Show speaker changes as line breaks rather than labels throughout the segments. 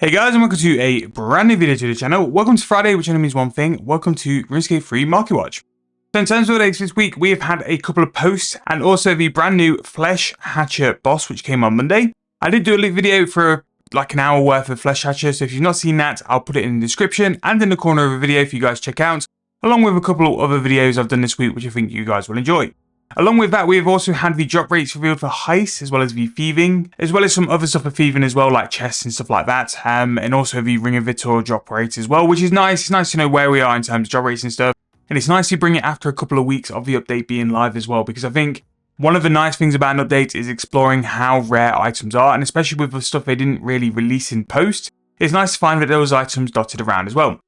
Hey guys, and welcome to a brand new video to the channel. Welcome to Friday, which only means one thing. Welcome to Runescape free Marketwatch. So in terms of updates this week, we have had a couple of posts and also the brand new Flesh Hatcher boss, which came on Monday. I did do a leak video for like an hour worth of Flesh Hatcher, so if you've not seen that, I'll put it in the description and in the corner of the video for you guys to check out, along with a couple of other videos I've done this week, which I think you guys will enjoy. Along with that, we have also had the drop rates revealed for Heist, as well as the thieving, as well as some other stuff for thieving as well, like chests and stuff like that, and also the Ring of Vitor drop rates as well, which is nice. It's nice to know where we are in terms of drop rates and stuff, and it's nice to bring it after a couple of weeks of the update being live as well, because I think one of the nice things about an update is exploring how rare items are, and especially with the stuff they didn't really release in post, it's nice to find that those items dotted around as well.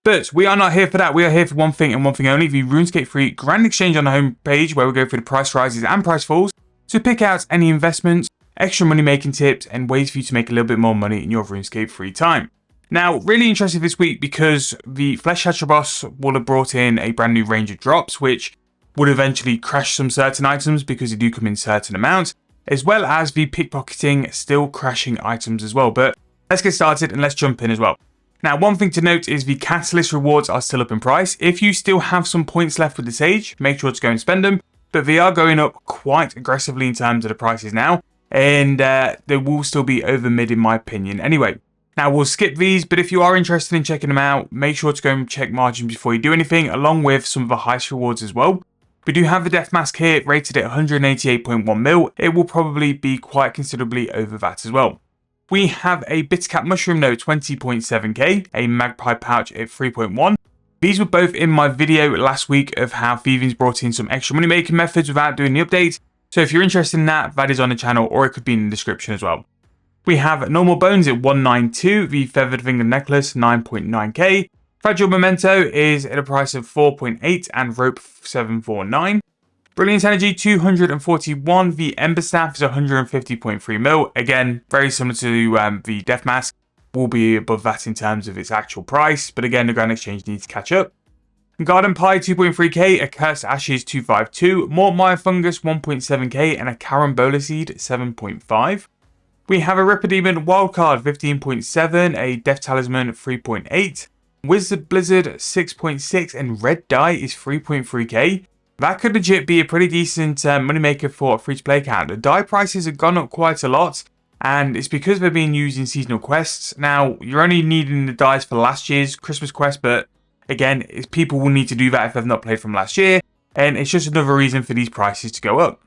But we are not here for that. We are here for one thing and one thing only, the Runescape free Grand Exchange on the home page, where we go through the price rises and price falls to pick out any investments, extra money making tips, and ways for you to make a little bit more money in your Runescape free time. Now, really interested this week because the Flesh Hatcher boss will have brought in a brand new range of drops, which would eventually crash some certain items because they do come in certain amounts, as well as the pickpocketing still crashing items as well. But let's get started and let's jump in as well. Now, one thing to note is the Catalyst rewards are still up in price. If you still have some points left with the Sage, make sure to go and spend them. But they are going up quite aggressively in terms of the prices now. And they will still be over mid in my opinion anyway. Now, we'll skip these, but if you are interested in checking them out, make sure to go and check margins before you do anything, along with some of the Heist rewards as well. We do have the Death Mask here, rated at 188.1 mil. It will probably be quite considerably over that as well. We have a Bitcap Mushroom Note 20.7k, a Magpie Pouch at 3.1. These were both in my video last week of how Thieving's brought in some extra money making methods without doing the update. So if you're interested in that, that is on the channel, or it could be in the description as well. We have Normal Bones at 192, the Feathered Finger Necklace 9.9k. Fragile Memento is at a price of 4.8 and Rope 749. Brilliant Energy 241, the Ember Staff is 150.3 mil. Again, very similar to the Death Mask, will be above that in terms of its actual price, but again, the Grand Exchange needs to catch up. Garden Pie 2.3k, a Cursed Ashes 252, Mort Mire Fungus 1.7k, and a Carambola Seed 7.5. We have a Ripper Demon Wildcard 15.7, a Death Talisman 3.8, Wizard Blizzard 6.6, and Red Die is 3.3k. That could legit be a pretty decent moneymaker for a free-to-play account. The die prices have gone up quite a lot, and it's because they're being used in seasonal quests. Now, you're only needing the dice for last year's Christmas quest, but again, people will need to do that if they've not played from last year, and it's just another reason for these prices to go up.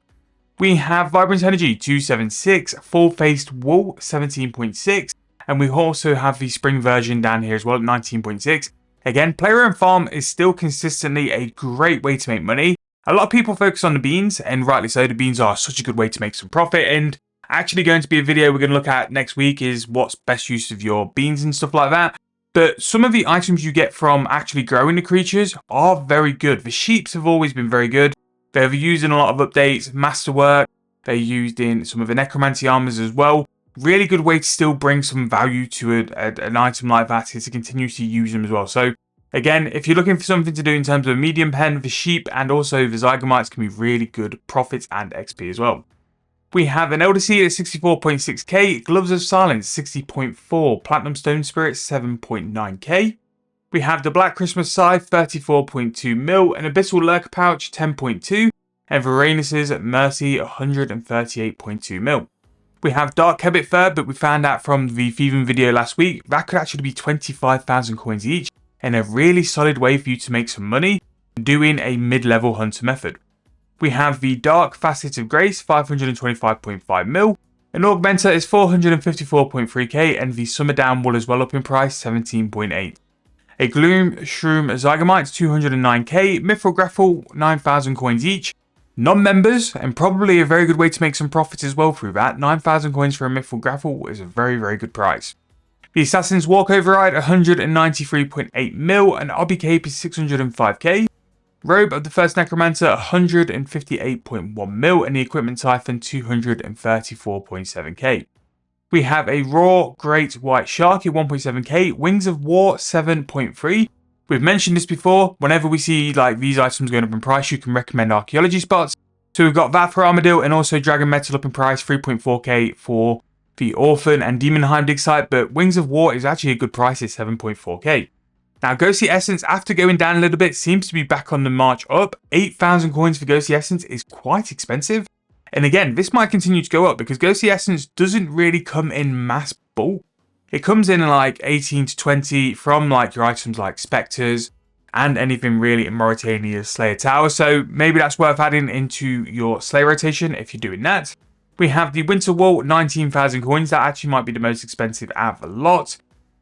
We have Vibrant Energy 276, Full-Faced Wool 17.6, and we also have the spring version down here as well at 19.6. Again, player owned farm is still consistently a great way to make money. A lot of people focus on the beans, and rightly so. The beans are such a good way to make some profit, and actually going to be a video we're going to look at next week is what's best use of your beans and stuff like that. But some of the items you get from actually growing the creatures are very good. The sheeps have always been very good. They're used in a lot of updates, masterwork. They're used in some of the necromancy armors as well. Really good way to still bring some value to an item like that is to continue to use them as well. So again, if you're looking for something to do in terms of a medium pen, the sheep and also the zygomites can be really good profits and XP as well. We have an Elder Seed at 64.6k, Gloves of Silence 60.4, Platinum Stone Spirit 7.9k. We have the Black Christmas Scythe 34.2 mil, an Abyssal Lurker Pouch 10.2, and Varanus's Mercy 138.2 mil. We have Dark Kebbit Fur, but we found out from the Thieving video last week, that could actually be 25,000 coins each, and a really solid way for you to make some money doing a mid-level hunter method. We have the Dark Facet of Grace 525.5 mil, an Augmenter is 454.3k, and the Summer Down Wool as well up in price 17.8. A Gloom Shroom Zygomite 209k, Mithril Grapple 9,000 coins each. Non-members, and probably a very good way to make some profits as well through that. 9,000 coins for a Mithril Grapple is a very, very good price. The Assassin's Walkover Ride 193.8 mil, and Obby Cape is 605k. Robe of the First Necromancer 158.1 mil, and the Equipment Typhon 234.7k. We have a Raw Great White Shark at 1.7k, Wings of War 7.3. We've mentioned this before, whenever we see like these items going up in price, you can recommend archaeology spots. So we've got that for Armadillo, and also Dragon Metal up in price, 3.4k for the Orphan and Demonheim dig site, but Wings of War is actually a good price at 7.4k. Now, Ghostly Essence, after going down a little bit, seems to be back on the march up. 8,000 coins for Ghostly Essence is quite expensive. And again, this might continue to go up because Ghostly Essence doesn't really come in mass bulk. It comes in like 18 to 20 from like your items like Spectres and anything really in Mauritania's Slayer Tower. So maybe that's worth adding into your Slayer rotation if you're doing that. We have the Winter Wall, 19,000 coins. That actually might be the most expensive out of a lot.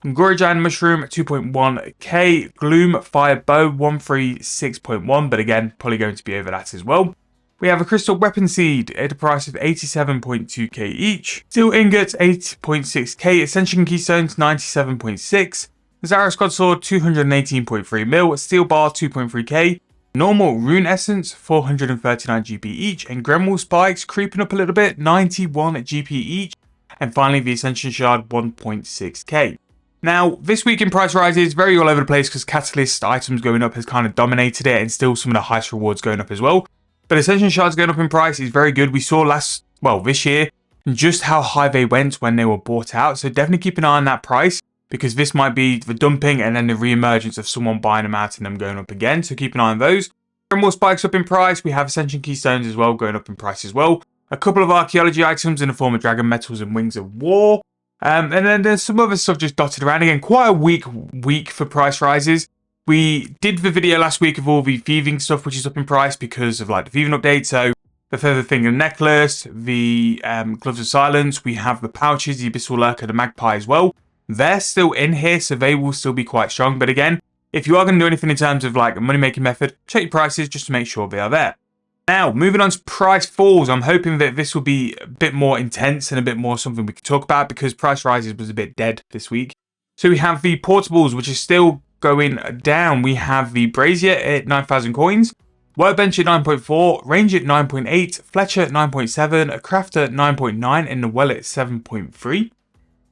Gorijan Mushroom, 2.1k. Gloom Fire Bow, 136.1, but again, probably going to be over that as well. We have a Crystal Weapon Seed at a price of 87.2k each. Steel Ingots, 8.6k. Ascension Keystones, 97.6. Zara Squad Sword, 218.3 mil. Steel Bar, 2.3k. Normal Rune Essence, 439 GP each. And Gremwall Spikes, creeping up a little bit, 91 GP each. And finally, the Ascension Shard, 1.6k. Now, this week in price rises, very all over the place because Catalyst items going up has kind of dominated it, and still some of the highest rewards going up as well. But Ascension Shards going up in price is very good. We saw this year, just how high they went when they were bought out. So definitely keep an eye on that price, because this might be the dumping and then the re-emergence of someone buying them out and them going up again. So keep an eye on those. More spikes up in price. We have Ascension Keystones as well going up in price as well. A couple of archaeology items in the form of Dragon Metals and Wings of War. And then there's some other stuff just dotted around. Again, quite a week for price rises. We did the video last week of all the thieving stuff, which is up in price because of like the thieving update. So the Feather Finger Necklace, the Gloves of Silence, we have the pouches, the Abyssal Lurker, the Magpie as well. They're still in here, so they will still be quite strong. But again, if you are going to do anything in terms of like a money-making method, check your prices just to make sure they are there. Now, moving on to price falls, I'm hoping that this will be a bit more intense and a bit more something we can talk about because price rises was a bit dead this week. So we have the portables, which is still going down. We have the Brazier at 9,000 coins, Workbench at 9.4, Range at 9.8, Fletcher at 9.7, a Crafter at 9.9, and the Well at 7.3.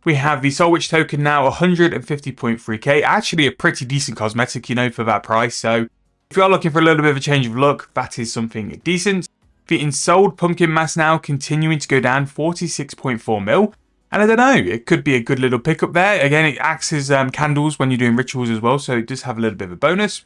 We have the Soul Witch token now 150.3k, actually a pretty decent cosmetic, you know, for that price. So if you are looking for a little bit of a change of look, that is something decent. The Ensouled Pumpkin Mass now continuing to go down 46.4 mil. And I don't know, it could be a good little pickup there. Again, it acts as candles when you're doing rituals as well, so it does have a little bit of a bonus.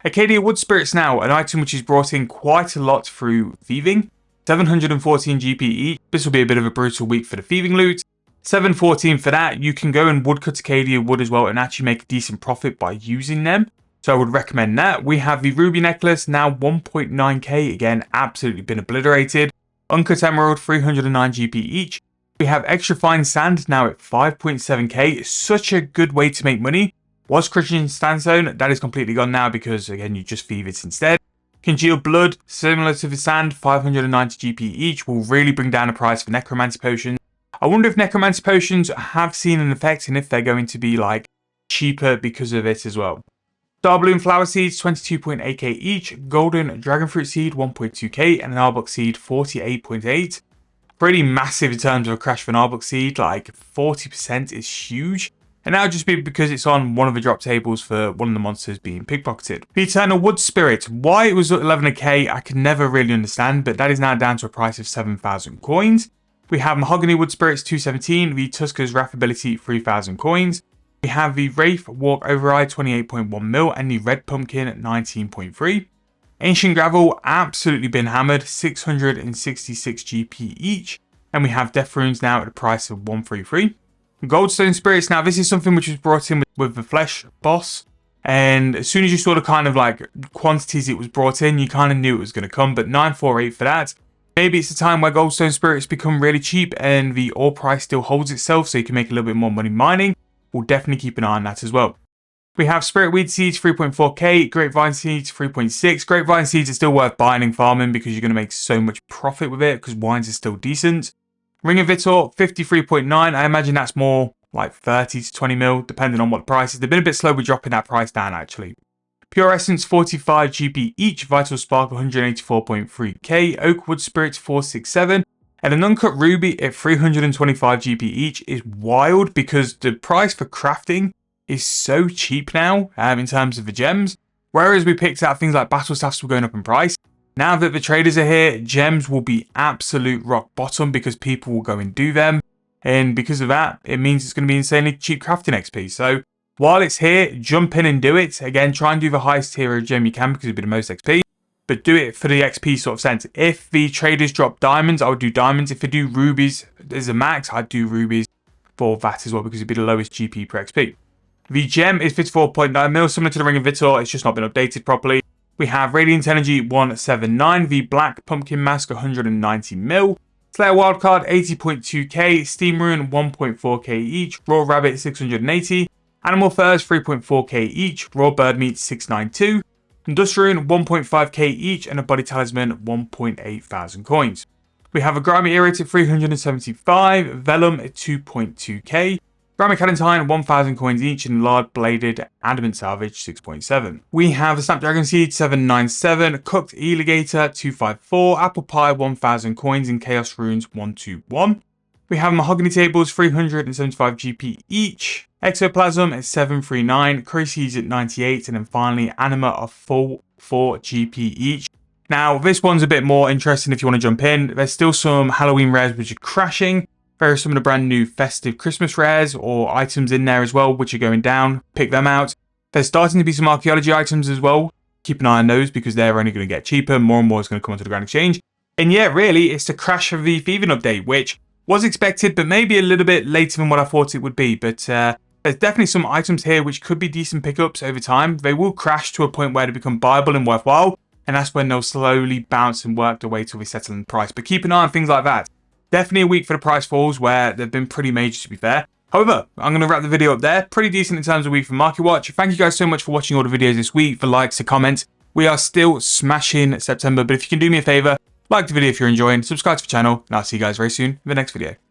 Acadia Wood Spirits now, an item which is brought in quite a lot through thieving. 714 GP each. This will be a bit of a brutal week for the thieving loot. 714 for that. You can go and woodcut Acadia Wood as well and actually make a decent profit by using them. So I would recommend that. We have the Ruby Necklace, now 1.9k. Again, absolutely been obliterated. Uncut Emerald, 309 GP each. We have Extra Fine Sand now at 5.7k. Such a good way to make money. Was Christian Sandstone, that is completely gone now because, again, you just thieve it instead. Congealed Blood, similar to the Sand, 590 GP each, will really bring down the price for Necromancy Potions. I wonder if Necromancy Potions have seen an effect and if they're going to be, like, cheaper because of it as well. Star Bloom Flower Seeds, 22.8k each. Golden Dragonfruit Seed, 1.2k. And an Arbok Seed, 48.8. Pretty massive in terms of a crash for an Arbok Seed, like 40% is huge. And that would just be because it's on one of the drop tables for one of the monsters being pickpocketed. The Eternal Wood Spirit, why it was 11k, I can never really understand, but that is now down to a price of 7,000 coins. We have Mahogany Wood Spirits 217, the Tusker's Wrath ability 3,000 coins. We have the Wraith Walk Override 28.1 mil and the Red Pumpkin at 19.3. Ancient Gravel, absolutely been hammered, 666 GP each. And we have Death Runes now at a price of 133. Goldstone Spirits, now this is something which was brought in with the Flesh boss. And as soon as you saw the kind of like quantities it was brought in, you kind of knew it was going to come. But 948 for that. Maybe it's a time where Goldstone Spirits become really cheap and the ore price still holds itself so you can make a little bit more money mining. We'll definitely keep an eye on that as well. We have Spirit Weed Seeds 3.4k, Grapevine Seeds 3.6. Grapevine Seeds are still worth buying and farming because you're going to make so much profit with it because wines are still decent. Ring of Vitor 53.9. I imagine that's more like 30 to 20 mil depending on what the price is. They've been a bit slow with dropping that price down actually. Pure Essence 45 GP each, Vital Spark 184.3k, Oakwood Spirits 467. And an Uncut Ruby at 325 GP each is wild because the price for crafting is so cheap now in terms of the gems. Whereas we picked out things like Battle Staffs were going up in price. Now that the traders are here, gems will be absolute rock bottom because people will go and do them. And because of that, it means it's going to be insanely cheap crafting XP. So while it's here, jump in and do it. Again, try and do the highest tier of gem you can because it'll be the most XP. But do it for the XP sort of sense. If the traders drop diamonds, I would do diamonds. If they do rubies as a max, I'd do rubies for that as well because it'd be the lowest GP per XP. The gem is 54.9 mil, similar to the Ring of Vitor. It's just not been updated properly. We have Radiant Energy 179, the Black Pumpkin Mask 190 mil, Slayer Wildcard 80.2k, Steam Rune 1.4k each, Raw Rabbit 680, Animal Furs 3.4k each, Raw Bird Meat 692, Industrial 1.5k each, and a Body Talisman 1.8 thousand coins. We have a Grimy Earrings at 375, Vellum at 2.2k, Grimy Cadentine 1000 coins each, and Lard Bladed Adamant Salvage 6.7. We have a Snapdragon Seed 797, Cooked Alligator 254, Apple Pie 1000 coins, and Chaos Runes 121. We have Mahogany Tables 375 GP each, Exoplasm at 739, Curry Seeds at 98, and then finally Anima of full 4 GP each. Now this one's a bit more interesting if you want to jump in. There's still some Halloween rares which are crashing. There are some of the brand new festive Christmas rares or items in there as well which are going down. Pick them out. There's starting to be some archaeology items as well. Keep an eye on those because they're only going to get cheaper. More and more is going to come onto the Grand Exchange. And yeah, really, it's the crash of the thieving update, which was expected, but maybe a little bit later than what I thought it would be. But there's definitely some items here which could be decent pickups over time. They will crash to a point where they become viable and worthwhile, and that's when they'll slowly bounce and work their way till they settle in price. But keep an eye on things like that. Definitely a week for the price falls where they've been pretty major, to be fair. However, I'm going to wrap the video up there. Pretty decent in terms of week for Marketwatch. Thank you guys so much for watching all the videos this week, for likes, for comments. We are still smashing September, but if you can do me a favor, like the video if you're enjoying, subscribe to the channel, and I'll see you guys very soon in the next video.